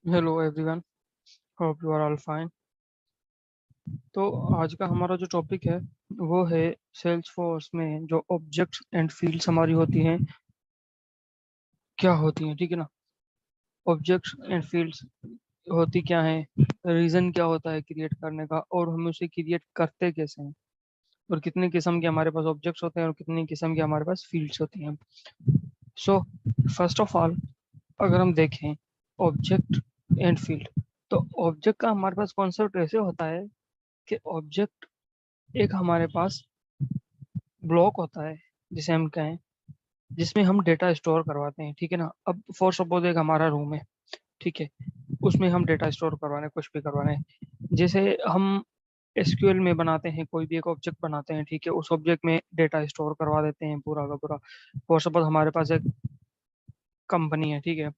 Hello everyone, hope you are all fine. तो आज का हमारा जो टॉपिक है वो है सेल्सफोर्स में जो ऑब्जेक्ट्स एंड फील्ड्स हमारी होती हैं, क्या होती हैं, ठीक है ना। ऑब्जेक्ट्स एंड फील्ड्स होती क्या हैं, रीज़न क्या होता है क्रिएट करने का, और हम उसे क्रिएट करते कैसे हैं, और कितने किस्म के हमारे पास ऑब्जेक्ट्स होते हैं और कितनी किस्म के हमारे पास फील्ड्स होती हैं। सो फर्स्ट ऑफ ऑल, अगर हम देखें ऑब्जेक्ट एंड फील्ड, तो ऑब्जेक्ट का हमारे पास कॉन्सेप्ट ऐसे होता है कि ऑब्जेक्ट एक हमारे पास ब्लॉक होता है जिसे हम कहें, जिसमें हम डेटा स्टोर करवाते हैं, ठीक है ना। अब फॉर सपोज एक हमारा रूम है, ठीक है, उसमें हम डेटा स्टोर करवाने, कुछ भी करवाने, जैसे हम एसक्यूएल में बनाते हैं, कोई भी एक ऑब्जेक्ट बनाते हैं, ठीक है, उस ऑब्जेक्ट में डेटा स्टोर करवा देते हैं पूरा का पूरा। फॉर सपोज हमारे पास एक कंपनी है, ठीक है,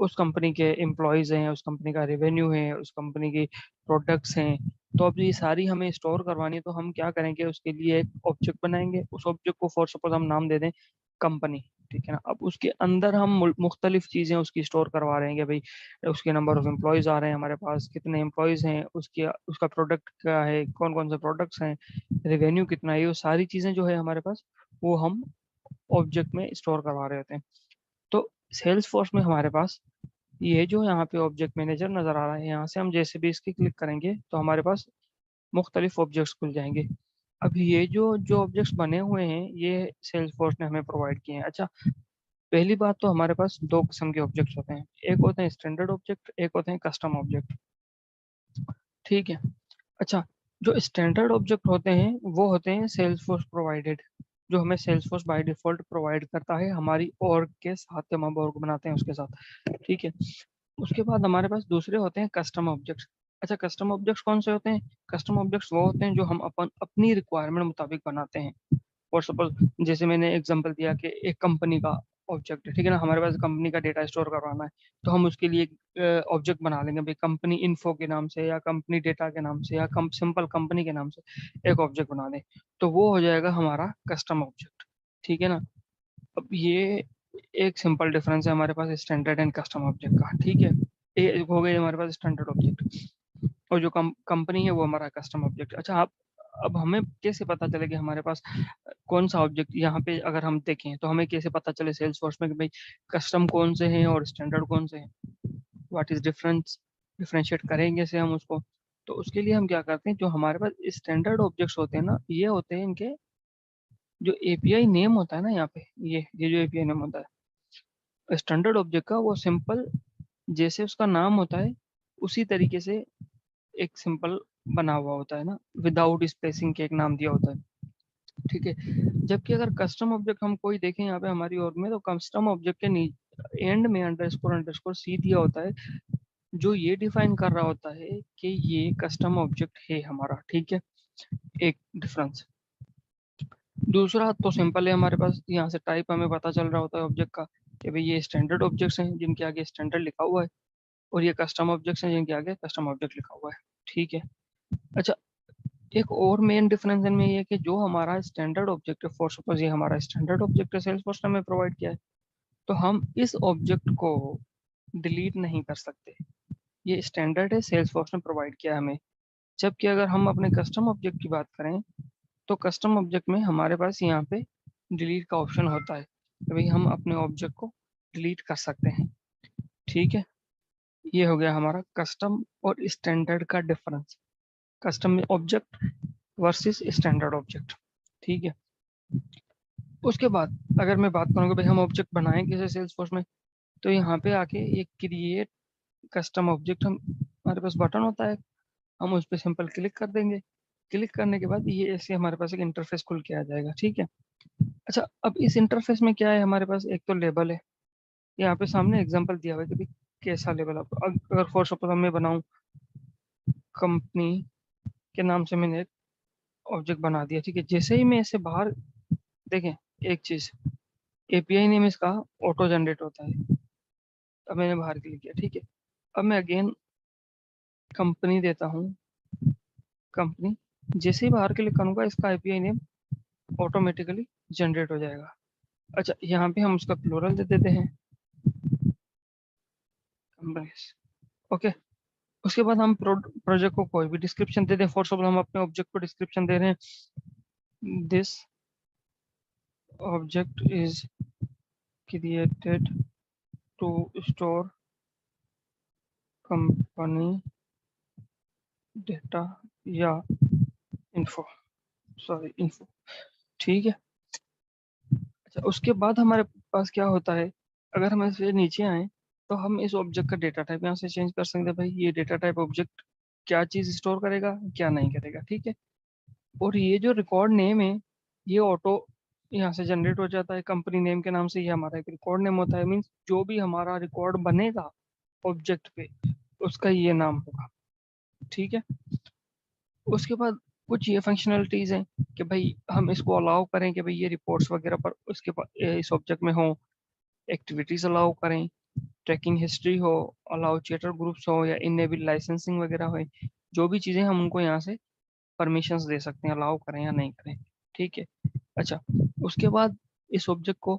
उस कंपनी के एम्प्लॉयज हैं, उस कंपनी का रेवेन्यू है, उस कंपनी की प्रोडक्ट्स हैं। तो अब ये सारी हमें स्टोर करवानी है, तो हम क्या करेंगे, उसके लिए एक ऑब्जेक्ट बनाएंगे। उस ऑब्जेक्ट को फॉर सपोज हम नाम दे दें कंपनी, ठीक है ना। अब उसके अंदर हम मुख्तलिफ चीज़ें उसकी स्टोर करवा रहे हैं कि भाई उसके नंबर ऑफ एम्प्लॉयज आ रहे हैं हमारे पास, कितने एम्प्लॉयज हैं, उसकी उसका प्रोडक्ट क्या है, कौन कौन से प्रोडक्ट्स हैं, रेवेन्यू कितना है, ये सारी चीज़ें जो है हमारे पास, वो हम ऑब्जेक्ट में स्टोर करवा रहे होते हैं। तो सेल्स फोर्स में हमारे पास ये जो यहाँ पे ऑब्जेक्ट मैनेजर नजर आ रहा है, यहाँ से हम जैसे भी इसकी क्लिक करेंगे तो हमारे पास मुख्तलिफ ऑब्जेक्ट्स खुल जाएंगे। अब ये जो जो ऑब्जेक्ट्स बने हुए हैं, ये सेल्स फोर्स ने हमें प्रोवाइड किए हैं। अच्छा, पहली बात तो हमारे पास दो किस्म के ऑब्जेक्ट्स होते हैं, एक होते हैं स्टैंडर्ड ऑब्जेक्ट, एक होते हैं कस्टम ऑब्जेक्ट, ठीक है। अच्छा, जो स्टैंडर्ड ऑब्जेक्ट होते हैं वो होते हैं सेल्स फोर्स प्रोवाइडेड, जो हमें Salesforce by default provide करता है हमारी org के साथ, जब हम org बनाते हैं उसके साथ, ठीक है। उसके बाद हमारे पास दूसरे होते हैं कस्टम ऑब्जेक्ट्स। अच्छा, कस्टम ऑब्जेक्ट्स कौन से होते हैं? कस्टम ऑब्जेक्ट्स वो होते हैं जो हम अपनी रिक्वायरमेंट मुताबिक बनाते हैं। फॉर सपोज जैसे मैंने एग्जांपल दिया कि एक कंपनी का ऑब्जेक्ट है, ठीक है ना, हमारे पास कंपनी का डेटा स्टोर करवाना है, तो हम उसके लिए एक ऑब्जेक्ट बना लेंगे भाई, कंपनी इन्फो के नाम से या कंपनी डेटा के नाम से या सिंपल कंपनी के नाम से एक ऑब्जेक्ट बना दें, तो वो हो जाएगा हमारा कस्टम ऑब्जेक्ट, ठीक है ना। अब ये एक सिंपल डिफरेंस है हमारे पास स्टैंडर्ड एंड कस्टम ऑब्जेक्ट का, ठीक है। ये हो गई हमारे पास स्टैंडर्ड ऑब्जेक्ट, और जो कंपनी है वो हमारा कस्टम ऑब्जेक्ट। अच्छा, आप अब हमें कैसे पता चले कि हमारे पास कौन सा ऑब्जेक्ट, यहाँ पे अगर हम देखें तो हमें कैसे पता चले सेल्स फोर्स में कि भाई कस्टम कौन से हैं और स्टैंडर्ड कौन से हैं, व्हाट इज डिफरेंस, डिफरेंशिएट करेंगे से हम उसको। तो उसके लिए हम क्या करते हैं, जो हमारे पास स्टैंडर्ड ऑब्जेक्ट्स होते हैं ना, ये होते हैं इनके जो एपीआई नेम होता है ना, यहाँ पे ये जो एपीआई नेम होता है स्टैंडर्ड ऑब्जेक्ट का, वो सिंपल जैसे उसका नाम होता है उसी तरीके से एक सिंपल बना हुआ होता है ना, विदाउट स्पेसिंग के एक नाम दिया होता है, ठीक है। जबकि अगर कस्टम ऑब्जेक्ट हम कोई देखें यहाँ पे हमारी org में, तो कस्टम ऑब्जेक्ट के नीचे एंड में अंडरस्कोर अंडरस्कोर सी दिया होता है, जो ये डिफाइन कर रहा होता है कि ये कस्टम ऑब्जेक्ट है हमारा, ठीक है। एक डिफरेंस। दूसरा तो सिंपल है, हमारे पास यहाँ से टाइप हमें पता चल रहा होता है ऑब्जेक्ट का कि भाई ये स्टैंडर्ड ऑब्जेक्ट्स हैं जिनके आगे स्टैंडर्ड लिखा हुआ है, और ये कस्टम ऑब्जेक्ट्स हैं जिनके आगे कस्टम ऑब्जेक्ट लिखा हुआ है, ठीक है। अच्छा, एक और मेन डिफरेंस इनमें ये है कि जो हमारा स्टैंडर्ड ऑब्जेक्ट है, फॉर सपोज ये हमारा स्टैंडर्ड ऑब्जेक्ट है, सेल्सफोर्स ने हमें प्रोवाइड किया है, तो हम इस ऑब्जेक्ट को डिलीट नहीं कर सकते। ये स्टैंडर्ड है, सेल्सफोर्स ने प्रोवाइड किया है हमें। जबकि अगर हम अपने कस्टम ऑब्जेक्ट की बात करें, तो कस्टम ऑब्जेक्ट में हमारे पास यहाँ पे डिलीट का ऑप्शन होता है कि भाई हम अपने ऑब्जेक्ट को डिलीट कर सकते हैं, ठीक है। ये हो गया हमारा कस्टम और स्टैंडर्ड का difference, custom object versus standard object, ठीक है। उसके बाद अगर मैं बात करूँगा भाई हम ऑब्जेक्ट बनाएं कैसे सेल्स फोर्स में, तो यहाँ पे आके ये क्रिएट कस्टम ऑब्जेक्ट, हम हमारे पास बटन होता है, हम उस पर सिंपल क्लिक कर देंगे। क्लिक करने के बाद ये ऐसे हमारे पास एक इंटरफेस खुल के आ जाएगा, ठीक है। अच्छा, अब इस इंटरफेस में क्या है हमारे पास, एक तो लेबल है, यहाँ पे सामने एग्जांपल दिया हुआ है कि भाई कैसा लेबल आप, अगर फॉर सपोज मैं बनाऊं कंपनी के नाम से मैंने एक ऑब्जेक्ट बना दिया, ठीक है। जैसे ही मैं इसे बाहर देखें, एक चीज, एपीआई नेम इसका ऑटो जनरेट होता है। अब मैंने बाहर क्लिक किया, ठीक है। अब मैं अगेन कंपनी देता हूँ, कंपनी, जैसे ही बाहर क्लिक करूंगा इसका एपीआई नेम ऑटोमेटिकली जनरेट हो जाएगा। अच्छा, यहाँ पे हम उसका प्लूरल दे देते हैं, कंपनीज, ओके। उसके बाद हम प्रोजेक्ट को कोई भी डिस्क्रिप्शन दे दें। फॉर एग्जाम्पल हम अपने ऑब्जेक्ट को डिस्क्रिप्शन दे रहे हैं, this object is created to store company data या इन्फो, सॉरी इन्फो। ठीक है। अच्छा, उसके बाद हमारे पास क्या होता है, अगर हम इससे नीचे आए तो हम इस ऑब्जेक्ट का डेटा टाइप यहाँ से चेंज कर सकते हैं। भाई ये डेटा टाइप ऑब्जेक्ट क्या चीज स्टोर करेगा, क्या नहीं करेगा। ठीक है। और ये जो रिकॉर्ड नेम है, ये ऑटो यहाँ से जनरेट हो जाता है कंपनी नेम के नाम से। ये हमारा एक रिकॉर्ड नेम होता है, मीन्स जो भी हमारा रिकॉर्ड बनेगा ऑब्जेक्ट पे, उसका ये नाम होगा। ठीक है। उसके बाद कुछ ये फंक्शनलिटीज हैं कि भाई हम इसको अलाउ करें कि भाई ये रिपोर्ट्स वगैरह पर उसके इस ऑब्जेक्ट में हो, एक्टिविटीज अलाउ करें, ट्रैकिंग हिस्ट्री हो, अलाउ चैटर ग्रुप्स हो, या इनेबल लाइसेंसिंग वगैरह हो। जो भी चीजें हम उनको यहाँ से परमिशंस दे सकते हैं, अलाउ करें या नहीं करें। ठीक है। अच्छा, उसके बाद इस ऑब्जेक्ट को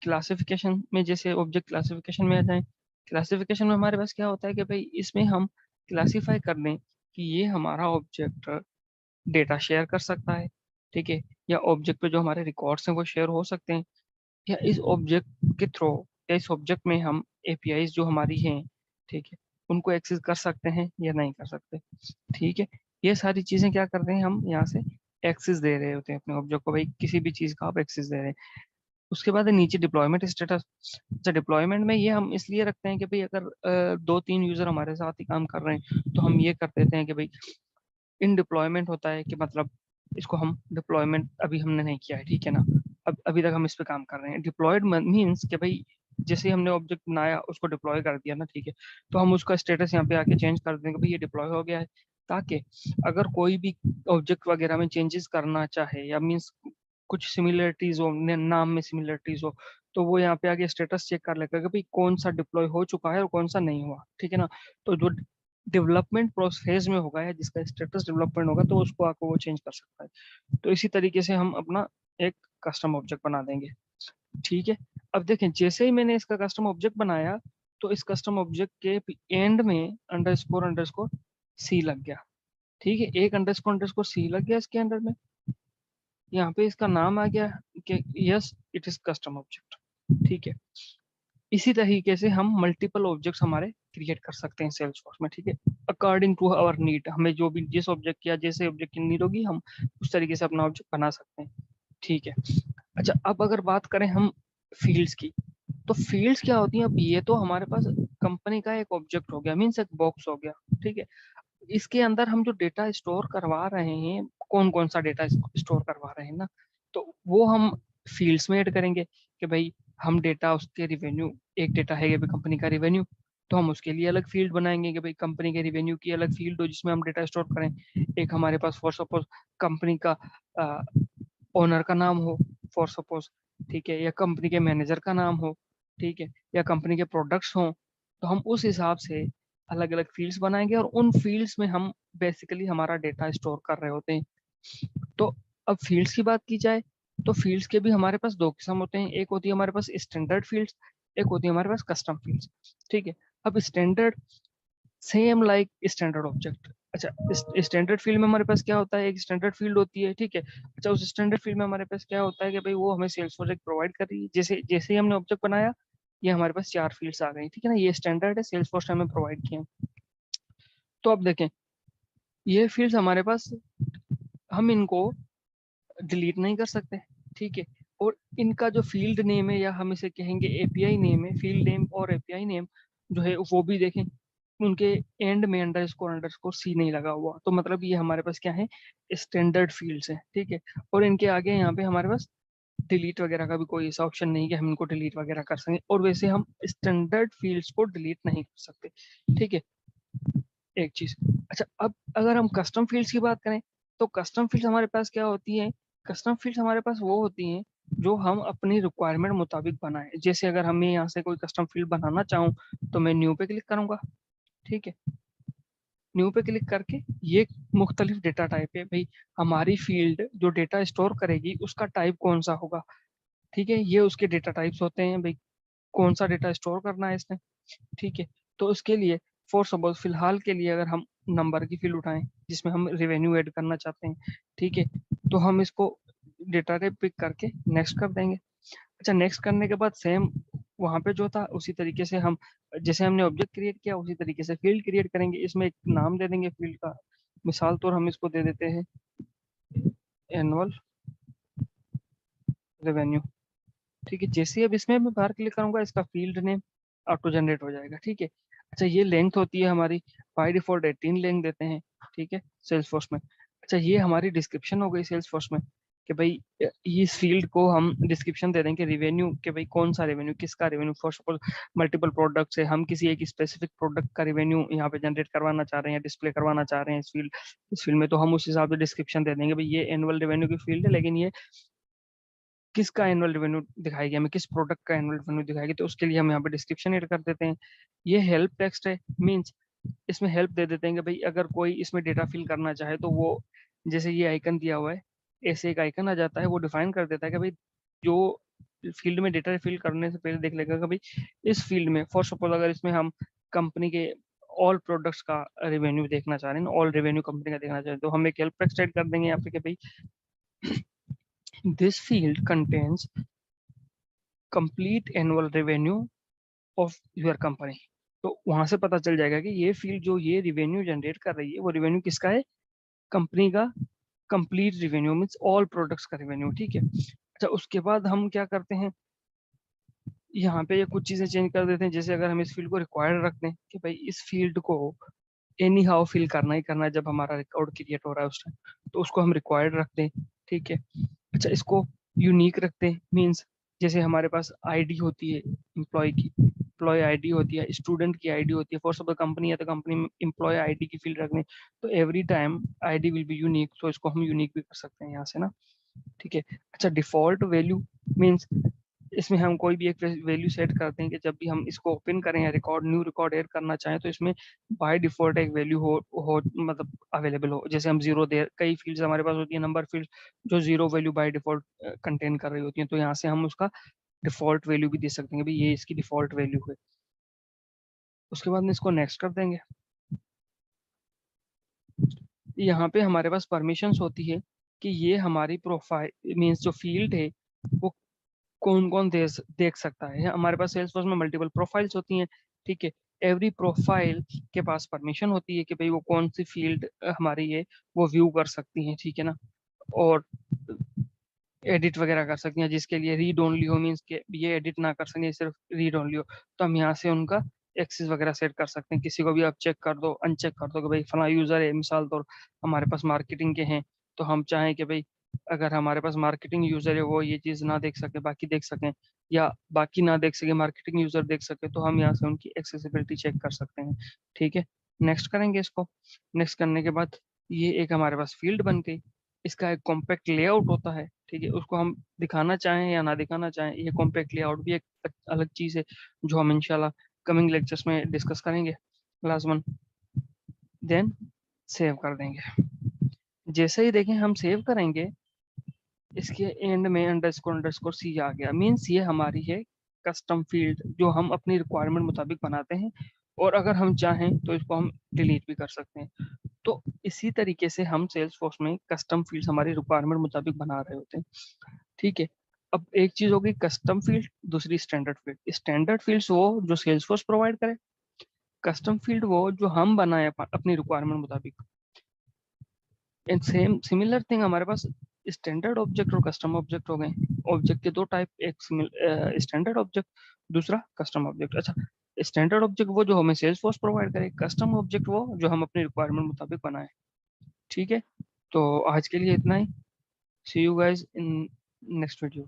क्लासिफिकेशन में, जैसे ऑब्जेक्ट क्लासिफिकेशन में आ जाए, क्लासिफिकेशन में हमारे पास क्या होता है कि भाई इसमें हम क्लासिफाई कर दें कि ये हमारा ऑब्जेक्ट डेटा शेयर कर सकता है। ठीक है। या ऑब्जेक्ट पे जो हमारे रिकॉर्ड्स हैं वो शेयर हो सकते हैं, या इस ऑब्जेक्ट के थ्रू, या इस ऑब्जेक्ट में हम एपीआईज जो हमारी हैं, ठीक है, उनको एक्सेस कर सकते हैं या नहीं कर सकते। ठीक है। ये सारी चीजें क्या कर रहे हैं, हम यहाँ से एक्सेस दे रहे होते हैं अपने ऑब्जेक्ट को। भाई किसी भी चीज का आप एक्सेस दे रहे हैं। उसके बाद है नीचे डिप्लॉयमेंट स्टेटस। अच्छा, डिप्लॉयमेंट में ये हम इसलिए रखते हैं कि भाई अगर दो तीन यूजर हमारे साथ ही काम कर रहे हैं तो हम ये कर देते हैं कि भाई इन डिप्लॉयमेंट होता है कि मतलब इसको हम डिप्लॉयमेंट अभी हमने नहीं किया है, ठीक है ना, अब अभी तक हम इस पे काम कर रहे हैं। डिप्लॉयड मीन्स कि भाई जैसे ही हमने ऑब्जेक्ट बनाया उसको डिप्लॉय कर दिया ना, ठीक है, तो हम उसका स्टेटस यहाँ पे आके चेंज कर देंगे, भाई ये डिप्लॉय हो गया है, ताकि अगर कोई भी ऑब्जेक्ट वगैरह में चेंजेस करना चाहे, या मीन्स कुछ सिमिलरिटीज हो, नाम में सिमिलरिटीज हो, तो वो यहाँ पे आके स्टेटस चेक कर लेगा कि भाई कौन सा डिप्लॉय हो चुका है और कौन सा नहीं हुआ। ठीक है ना। तो जो डेवलपमेंट प्रोसेस में होगा या जिसका स्टेटस डेवलपमेंट होगा, तो उसको आके वो चेंज कर सकता है। तो इसी तरीके से हम अपना एक कस्टम ऑब्जेक्ट बना देंगे। ठीक है। अब देखें, जैसे ही मैंने इसका कस्टम ऑब्जेक्ट बनाया, तो इस कस्टम ऑब्जेक्ट के एंड में अंडरस्कोर अंडरस्कोर सी लग गया। ठीक है। एक अंडरस्कोर अंडरस्कोर सी लग गया इसके अंदर में। यहाँ पे इसका नाम आ गया कि yes it is custom object. ठीक है। इसी तरीके से हम मल्टीपल ऑब्जेक्ट्स हमारे क्रिएट कर सकते हैं सेल्सफोर्स में। ठीक है। अकॉर्डिंग टू आवर नीड, हमें जो भी जिस ऑब्जेक्ट या जैसे ऑब्जेक्ट की नीड होगी, हम उस तरीके से अपना ऑब्जेक्ट बना सकते हैं। ठीक है। अच्छा, अब अगर बात करें हम फील्ड्स की, तो फील्ड्स क्या होती हैं। अब ये तो हमारे पास कंपनी का एक ऑब्जेक्ट हो गया, मीन्स एक बॉक्स हो गया। ठीक है। इसके अंदर हम जो डेटा स्टोर करवा रहे हैं, कौन कौन सा डेटा स्टोर करवा रहे हैं ना, तो वो हम फील्ड्स में ऐड करेंगे कि भाई हम डेटा उसके रिवेन्यू, एक डेटा है कंपनी का रिवेन्यू, तो हम उसके लिए अलग फील्ड बनाएंगे कि भाई कंपनी के रिवेन्यू की अलग फील्ड हो जिसमें हम डेटा स्टोर करें। एक हमारे पास फॉर सपोज कंपनी का ओनर का नाम हो, फॉर सपोज, ठीक है, या कंपनी के मैनेजर का नाम हो, ठीक है, या कंपनी के प्रोडक्ट्स हो, तो हम उस हिसाब से अलग अलग फील्ड्स बनाएंगे और उन फील्ड्स में हम बेसिकली हमारा डेटा स्टोर कर रहे होते हैं। तो अब फील्ड्स की बात की जाए, तो फील्ड्स के भी हमारे पास दो किस्म होते हैं। एक होती है हमारे पास स्टैंडर्ड फील्ड्स, एक होती है हमारे पास कस्टम फील्ड्स। ठीक है। अब standard, same like standard object. अच्छा, स्टैंडर्ड फील्ड में हमारे पास क्या होता है, एक स्टैंडर्ड फील्ड होती है, ठीक है। अच्छा, उस स्टैंडर्ड फील्ड में हमारे पास क्या होता है कि भाई वो हमें सेल्स प्रोजेक्ट प्रोवाइड कर रही है। जैसे जैसे ही हमने ऑब्जेक्ट बनाया, ये हमारे पास चार फील्ड्स आ गई, ठीक है ना, ये स्टैंडर्ड है, सेल्स फोर्स हमें प्रोवाइड किए हैं। तो अब देखें, ये फील्ड्स हमारे पास, हम इनको डिलीट नहीं कर सकते। ठीक है। और इनका जो फील्ड नेम है, या हम इसे कहेंगे एपीआई नेम है, फील्ड नेम और एपीआई नेम जो है वो भी देखें, उनके एंड में अंडरस्कोर सी नहीं लगा हुआ, तो मतलब ये हमारे पास क्या है, स्टैंडर्ड फील्ड्स हैं। ठीक है। और इनके आगे यहाँ पे हमारे पास डिलीट वगैरह का भी कोई ऐसा ऑप्शन नहीं कि हम इनको डिलीट वगैरह कर सकें, और वैसे हम स्टैंडर्ड फील्ड्स को डिलीट नहीं कर सकते। ठीक है। एक चीज। अच्छा, अब अगर हम कस्टम फील्ड्स की बात करें, तो कस्टम फील्ड्स हमारे पास क्या होती हैं, कस्टम फील्ड्स हमारे पास वो होती हैं जो हम अपनी रिक्वायरमेंट मुताबिक बनाएं। जैसे अगर हमें यहाँ से कोई कस्टम फील्ड बनाना चाहूँ, तो मैं न्यू पे क्लिक करूंगा। ठीक है। न्यू पे क्लिक करके ये मुख्तलिफ डेटा टाइप है भाई, हमारी फील्ड जो डेटा स्टोर करेगी उसका टाइप कौन सा होगा। ठीक है। ये उसके डेटा टाइप्स होते हैं भाई, कौन सा डेटा स्टोर करना है इसने। ठीक है। तो उसके लिए फॉर सपोज फिलहाल के लिए अगर हम नंबर की फील्ड उठाएं जिसमें हम रेवेन्यू ऐड करना चाहते हैं, ठीक है, तो हम इसको डेटा टाइप पिक करके नेक्स्ट कर देंगे। अच्छा, नेक्स्ट करने के बाद सेम वहां पे जो था उसी तरीके से हम, जैसे हमने ऑब्जेक्ट क्रिएट किया उसी तरीके से फील्ड क्रिएट करेंगे, इसमें एक नाम दे देंगे फील्ड का। मिसाल तौर हम इसको दे देते हैं एनुअल रेवेन्यू। ठीक है, जैसे ही अब इसमें मैं बाहर क्लिक करूंगा इसका फील्ड नेम ऑटो जनरेट हो जाएगा। ठीक है, अच्छा ये लेंथ होती है हमारी, बाय डिफॉल्ट 18 लेंथ देते हैं। ठीक है, सेल्सफोर्स में। अच्छा, ये हमारी डिस्क्रिप्शन हो गई सेल्सफोर्स में कि भाई इस फील्ड को हम डिस्क्रिप्शन दे देंगे रिवेन्यू के, भाई कौन सा रेवेन्यू, किसका revenue. For suppose multiple products है, हम किसी एक स्पेसिफिक प्रोडक्ट का रेवेन्यू यहाँ पे जनरेट करवाना चाह रहे हैं, डिस्प्ले करवाना चाह रहे हैं इस फील्ड में, तो हम उस हिसाब से डिस्क्रिप्शन दे देंगे भाई ये एनुअल रेवेन्यू की फील्ड है, लेकिन ये किसका एनुअल रेवेन्यू दिखाएगी, हमें किस प्रोडक्ट का एनुअल रेवेन्यू दिखाएगी, तो उसके लिए हम यहाँ पे डिस्क्रिप्शन ऐड कर देते हैं। ये हेल्प टेक्स्ट है, मींस इसमें हेल्प दे देते हैं कि भाई अगर कोई इसमें डेटा फिल करना चाहे तो वो, जैसे ये आइकन दिया हुआ है, ऐसे एक आइकन आ जाता है, वो डिफाइन कर देता है कि भाई जो फील्ड में डेटा फिल करने से पहले देख लेगा कि भाई इस फील्ड में, फॉर सपोज अगर इसमें हम कंपनी के ऑल प्रोडक्ट्स का रेवेन्यू देखना चाह रहे हैं, ऑल रेवेन्यू कंपनी का देखना चाह रहे हैं, तो हम एक हेल्प टेक्स्ट ऐड कर देंगे यहाँ पे कि भाई this field contains complete annual revenue of your company। तो वहां से पता चल जाएगा कि ये फील्ड जो ये रिवेन्यू जनरेट कर रही है वो रिवेन्यू किसका है, कंपनी का complete revenue, means all products का रिवेन्यू। ठीक है, अच्छा उसके बाद हम क्या करते हैं, यहाँ पे ये कुछ चीजें चेंज कर देते हैं। जैसे अगर हम इस फील्ड को रिक्वायर्ड रखते हैं कि भाई इस फील्ड को एनी हाउ फिल करना ही करना है जब हमारा रिकॉर्ड क्रिएट हो रहा है उस टाइम, तो उसको हम रिक्वायर्ड रखते हैं। ठीक है, अच्छा इसको यूनिक रखते हैं, मींस जैसे हमारे पास आईडी होती है एम्प्लॉय की, एम्प्लॉय आईडी होती है, स्टूडेंट की आईडी होती है, फॉर सपोज कंपनी है तो कंपनी में एम्प्लॉय आईडी की फील्ड रखने, तो every time ID will be unique, तो इसको हम यूनिक भी कर सकते हैं यहाँ से ना। ठीक है, अच्छा डिफॉल्ट वैल्यू मींस इसमें हम कोई भी एक वैल्यू सेट करते हैं कि जब भी हम इसको ओपन करें या रिकॉर्ड न्यू रिकॉर्ड ऐड करना चाहें तो इसमें बाय डिफॉल्ट एक वैल्यू हो मतलब अवेलेबल हो। जैसे हम जीरो दे, कई फील्ड्स हमारे पास होती है नंबर फील्ड जो zero value by default contain कर रही होती है, तो यहाँ से हम उसका डिफॉल्ट वैल्यू भी दे सकते हैं भाई ये इसकी डिफॉल्ट वैल्यू है। उसके बाद में इसको नेक्स्ट कर देंगे। यहाँ पे हमारे पास परमिशंस होती है कि ये हमारी प्रोफाइल मीन्स जो फील्ड है वो कौन कौन देख सकता है। हमारे पास सेल्सफोर्स में मल्टीपल प्रोफाइल्स होती हैं। ठीक है, एवरी प्रोफाइल के पास परमिशन होती है कि भाई वो कौन सी फील्ड हमारी है वो व्यू कर सकती है। ठीक है ना, और एडिट वगैरह कर सकती हैं, जिसके लिए रीड ओनली हो, मीन्स के ये एडिट ना कर सकें सिर्फ रीड ओनली हो, तो हम यहाँ से उनका एक्सेस वगैरह सेट कर सकते हैं। किसी को भी आप चेक कर दो, अनचेक कर दो कि भाई फला यूजर है, मिसाल तौर हमारे पास मार्केटिंग के हैं, तो हम चाहें कि भाई अगर हमारे पास मार्केटिंग यूजर है वो ये चीज ना देख सके बाकी देख सकें, या बाकी ना देख सके मार्केटिंग यूजर देख सके, तो हम यहाँ से उनकी एक्सेसिबिलिटी चेक कर सकते हैं। ठीक है, नेक्स्ट करेंगे इसको। नेक्स्ट करने के बाद ये एक हमारे पास फील्ड बन गई, इसका एक कॉम्पैक्ट लेआउट होता है। ठीक है, उसको हम दिखाना चाहें या ना दिखाना चाहें, ये कॉम्पैक्ट लेआउट भी एक अलग चीज है जो हम इंशाल्लाह कमिंग लेक्चर्स में डिस्कस करेंगे क्लास 1। देन सेव कर देंगे। जैसे ही देखें हम सेव करेंगे, इसके एंड में अंडरस्कोर अंडरस्कोर सी आ गया, मीन्स ये हमारी है कस्टम फील्ड जो हम अपनी रिक्वायरमेंट मुताबिक बनाते हैं, और अगर हम चाहें तो इसको हम डिलीट भी कर सकते हैं। तो इसी तरीके से हम सेल्स फोर्स में कस्टम फील्ड्स हमारी रिक्वायरमेंट मुताबिक बना रहे होते हैं। ठीक है, अब एक चीज होगी कस्टम फील्ड, दूसरी स्टैंडर्ड फील्ड। स्टैंडर्ड फील्ड्स वो जो सेल्स फोर्स प्रोवाइड करे, कस्टम फील्ड वो जो हम बनाए अपनी रिक्वायरमेंट मुताबिक। एंड सेम सिमिलर थिंग हमारे पास स्टैंडर्ड ऑब्जेक्ट और कस्टम ऑब्जेक्ट हो गए। ऑब्जेक्ट के दो टाइप, एक स्टैंडर्ड ऑब्जेक्ट, दूसरा कस्टम ऑब्जेक्ट। अच्छा, स्टैंडर्ड ऑब्जेक्ट वो जो हमें सेल्स फोर्स प्रोवाइड करे, कस्टम ऑब्जेक्ट वो जो हम अपनी रिक्वायरमेंट मुताबिक बनाए। ठीक है, तो आज के लिए इतना ही। See you guys in next video.